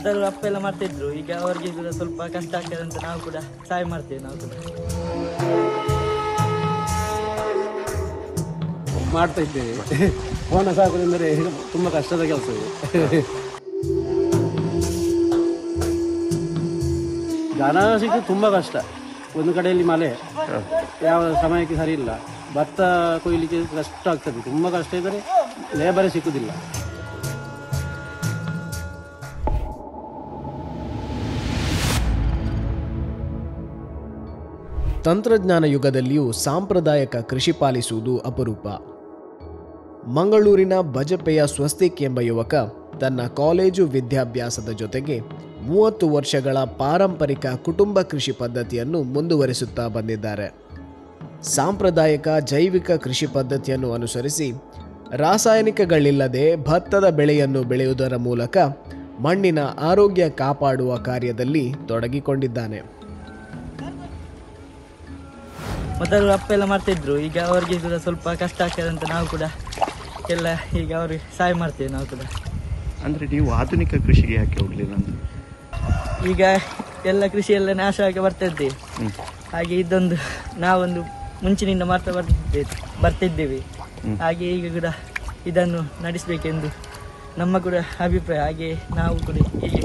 ಮೊದಲು ಅಪ್ಪ ಎಲ್ಲ ಮಾಡ್ತಿದ್ರು, ಈಗ ಅವರಿಗೆ ಕೂಡ ಸ್ವಲ್ಪ ಕಷ್ಟ ಆಗ್ತದೆ ಅಂತ ನಾವು ಕೂಡ ಸಹಾಯ ಮಾಡ್ತೇವೆ. ನಾವು ಕೂಡ ಮಾಡ್ತಾ ಇದ್ದೇವೆ. ಫೋನ್ ಸಾಕೋದಂದರೆ ತುಂಬ ಕಷ್ಟದ ಕೆಲಸ ಇದು. ಜನ ಸಿಗೋದು ತುಂಬ ಕಷ್ಟ. ಒಂದು ಕಡೆಯಲ್ಲಿ ಮಳೆ ಯಾವ ಸಮಯಕ್ಕೆ ಸರಿ ಇಲ್ಲ, ಭತ್ತ ಕೊಯ್ಲಿಕ್ಕೆ ಕಷ್ಟ ಆಗ್ತದೆ, ತುಂಬ ಕಷ್ಟ ಇದ್ದರೆ ಲೇಬರೇ ಸಿಕ್ಕುದಿಲ್ಲ. ತಂತ್ರಜ್ಞಾನ ಯುಗದಲ್ಲಿಯೂ ಸಾಂಪ್ರದಾಯಿಕ ಕೃಷಿ ಪಾಲಿಸುವುದು ಅಪರೂಪ. ಮಂಗಳೂರಿನ ಬಜಪೆಯ ಸ್ವಸ್ತಿಕ್ ಎಂಬ ಯುವಕ ತನ್ನ ಕಾಲೇಜು ವಿದ್ಯಾಭ್ಯಾಸದ ಜೊತೆಗೆ 30 ವರ್ಷಗಳ ಪಾರಂಪರಿಕ ಕುಟುಂಬ ಕೃಷಿ ಪದ್ಧತಿಯನ್ನು ಮುಂದುವರಿಸುತ್ತಾ ಬಂದಿದ್ದಾರೆ. ಸಾಂಪ್ರದಾಯಿಕ ಜೈವಿಕ ಕೃಷಿ ಪದ್ಧತಿಯನ್ನು ಅನುಸರಿಸಿ ರಾಸಾಯನಿಕಗಳಿಲ್ಲದೆ ಭತ್ತದ ಬೆಳೆಯನ್ನು ಬೆಳೆಯುವುದರ ಮೂಲಕ ಮಣ್ಣಿನ ಆರೋಗ್ಯ ಕಾಪಾಡುವ ಕಾರ್ಯದಲ್ಲಿ ತೊಡಗಿಕೊಂಡಿದ್ದಾನೆ. ಮೊದಲು ಅಪ್ಪ ಎಲ್ಲ ಮಾಡ್ತಿದ್ರು, ಈಗ ಅವರಿಗೆ ಕೂಡ ಸ್ವಲ್ಪ ಕಷ್ಟ ಆಗ್ತದೆ ಅಂತ ನಾವು ಕೂಡ ಎಲ್ಲ ಈಗ ಅವ್ರಿಗೆ ಸಹಾಯ ಮಾಡ್ತೇವೆ. ನಾವು ಕೂಡ ಅಂದರೆ ನೀವು ಆಧುನಿಕ ಕೃಷಿಗೆ ಯಾಕೆ ಹೋಗಲಿಲ್ಲ? ಈಗ ಎಲ್ಲ ಕೃಷಿ ಎಲ್ಲ ನಾಶವಾಗಿ ಬರ್ತಿದ್ದೆ, ಹಾಗೆ ಇದೊಂದು ನಾವೊಂದು ಮುಂಚಿನಿಂದ ಮಾಡ್ತಾ ಬರ್ತಿದ್ದೇವೆ. ಹಾಗೆ ಈಗ ಕೂಡ ಇದನ್ನು ನಡೆಸಬೇಕೆಂದು ನಮ್ಮ ಕೂಡ ಅಭಿಪ್ರಾಯ. ಹಾಗೆ ನಾವು ಕೂಡ ಹೀಗೆ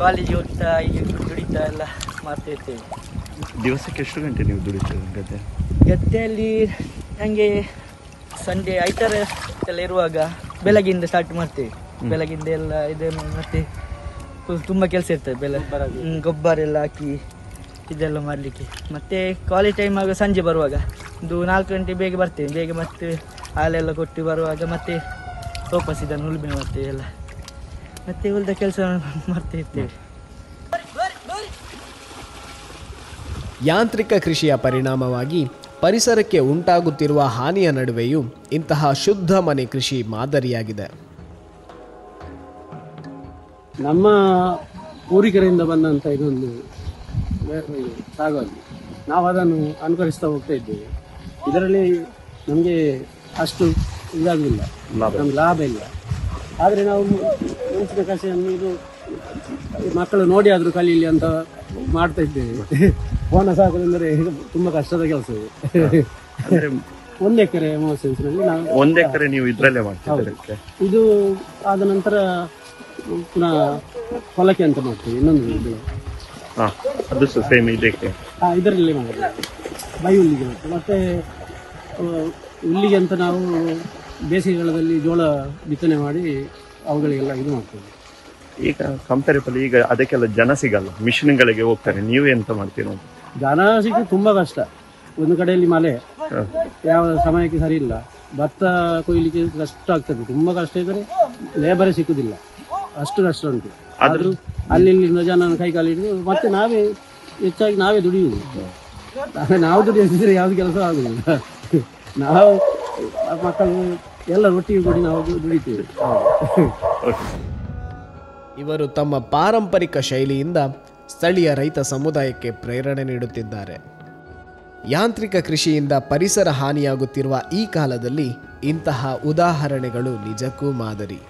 ಕಾಲೇಜಿಗೆ ಹೋಗ್ತಾ ಹೀಗೆ ದುಡಿತಾ ಎಲ್ಲ ಮಾಡ್ತಾ ಇರ್ತೇವೆ. ದಿವಸಕ್ಕೆ ಎಷ್ಟು ಗಂಟೆ ನೀವು ದುಡಿತೀರಿ ಗದ್ದೆಯಲ್ಲಿ? ನನಗೆ ಸಂಡೇ ಐತಾರ ಎಲ್ಲ ಇರುವಾಗ ಬೆಳಗಿಂದ ಸ್ಟಾರ್ಟ್ ಮಾಡ್ತೇವೆ. ಬೆಳಗಿಂದ ಎಲ್ಲ ಇದೆ, ಮತ್ತೆ ತುಂಬ ಕೆಲಸ ಇರ್ತದೆ. ಗೊಬ್ಬರ ಎಲ್ಲ ಹಾಕಿ ಇದೆಲ್ಲ ಮಾಡಲಿಕ್ಕೆ. ಮತ್ತು ಕಾಲೇಜ್ ಟೈಮ್ ಆಗ ಸಂಜೆ ಬರುವಾಗ ಒಂದು 4 ಗಂಟೆ ಬೇಗ ಬರ್ತೇವೆ. ಬೇಗ ಮತ್ತೆ ಹಾಲೆಲ್ಲ ಕೊಟ್ಟು ಬರುವಾಗ ಮತ್ತೆ ವಾಪಸ್ ಇದನ್ನು ಉಳುಮೆ ಮಾಡ್ತೇವೆ ಎಲ್ಲ, ಮತ್ತೆ ಉಳಿದ ಕೆಲಸ ಮಾಡ್ತಾ ಇರ್ತೇವೆ. ಯಾಂತ್ರಿಕ ಕೃಷಿಯ ಪರಿಣಾಮವಾಗಿ ಪರಿಸರಕ್ಕೆ ಉಂಟಾಗುತ್ತಿರುವ ಹಾನಿಯ ನಡುವೆಯೂ ಇಂತಹ ಶುದ್ಧ ಮನೆ ಕೃಷಿ ಮಾದರಿಯಾಗಿದೆ. ನಮ್ಮ ಪೂರ್ವಿಕರಿಂದ ಬಂದಂಥ ಇದೊಂದು ಸಾಗುವಾಗಿ ನಾವು ಅದನ್ನು ಅನುಕರಿಸ್ತಾ ಹೋಗ್ತಾ ಇದ್ದೇವೆ. ಇದರಲ್ಲಿ ನಮಗೆ ಅಷ್ಟು ಇದಾಗಲಿಲ್ಲ, ನಮ್ಗೆ ಲಾಭ ಇಲ್ಲ. ಆದರೆ ನಾವು ಮುಂಚಿನ ಕೃಷಿಯನ್ನು ಇದು ಮಕ್ಕಳು ನೋಡಿ ಆದರೂ ಕಲೀಲಿ ಅಂತ ಮಾಡ್ತಾ ಇದ್ದೇವೆ. ಫೋನ ಸಾಕೋದಂದರೆ ತುಂಬ ಕಷ್ಟದ ಕೆಲಸ ಇದು. 1 ಎಕರೆ 30 ಸೆನ್ಸ್ನಲ್ಲಿ ನಾವು 1 ಎಕರೆ ನೀವು ಇದರಲ್ಲೇ ಮಾಡ್ತೀವಿ. ಇದು ಆದ ನಂತರ ಪುನಃ ಹೊಲಕ್ಕೆ ಅಂತ ಮಾಡ್ತೀವಿ. ಇನ್ನೊಂದು ಇದು ಅದು ಸೇಮ್ ಇದಕ್ಕೆ ಇದರಲ್ಲಿ ಮಾಡೋದು, ಬೈ ಹುಲ್ಲಿಗೆ ಮಾಡ್ತೀವಿ. ಮತ್ತು ಹುಲ್ಲಿಗೆ ಅಂತ ನಾವು ಬೇಸಿಗೆಗಾಲದಲ್ಲಿ ಜೋಳ ಬಿತ್ತನೆ ಮಾಡಿ ಅವುಗಳಿಗೆಲ್ಲ ಇದು ಮಾಡ್ತೀವಿ. ಈಗ ಕಂಪೇರೇಬಲ್ ಈಗ ಅದಕ್ಕೆಲ್ಲ ಜನ ಸಿಗಲ್ಲ, ಮಿಷಿನ್ಗಳಿಗೆ ಹೋಗ್ತಾರೆ. ನೀವು ಎಂತ ಮಾಡ್ತೀರ? ಜನ ಸಿಗೋದು ತುಂಬ ಕಷ್ಟ. ಒಂದು ಕಡೆಯಲ್ಲಿ ಮಳೆ ಯಾವ ಸಮಯಕ್ಕೆ ಸರಿ ಇಲ್ಲ, ಭತ್ತ ಕೊಯ್ಲಿಕ್ಕೆ ಕಷ್ಟ ಆಗ್ತದೆ, ತುಂಬ ಕಷ್ಟ ಇದ್ದರೆ ಲೇಬರೇ ಸಿಕ್ಕುದಿಲ್ಲ, ಅಷ್ಟು ಕಷ್ಟ ಉಂಟು. ಆದರೂ ಅಲ್ಲಿ ಜನ ಕೈ ಕಾಲು ಹಿಡಿದು ಮತ್ತೆ ಹೆಚ್ಚಾಗಿ ನಾವೇ ದುಡಿಯುವುದು. ನಾವು ದುಡಿಯೋದಿದ್ರೆ ಯಾವ್ದು ಕೆಲಸ ಆಗುದಿಲ್ಲ. ನಾವು ಮಕ್ಕಳು ಎಲ್ಲ ಒಟ್ಟಿಗೆ ಕೂಡಿ ನಾವು ದುಡಿತೀವಿ. ಇವರು ತಮ್ಮ ಪಾರಂಪರಿಕ ಶೈಲಿಯಿಂದ ಸ್ಥಳೀಯ ರೈತ ಸಮುದಾಯಕ್ಕೆ ಪ್ರೇರಣೆ ನೀಡುತ್ತಿದ್ದಾರೆ. ಯಾಂತ್ರಿಕ ಕೃಷಿಯಿಂದ ಪರಿಸರ ಹಾನಿಯಾಗುತ್ತಿರುವ ಈ ಕಾಲದಲ್ಲಿ ಇಂತಹ ಉದಾಹರಣೆಗಳು ನಿಜಕ್ಕೂ ಮಾದರಿ.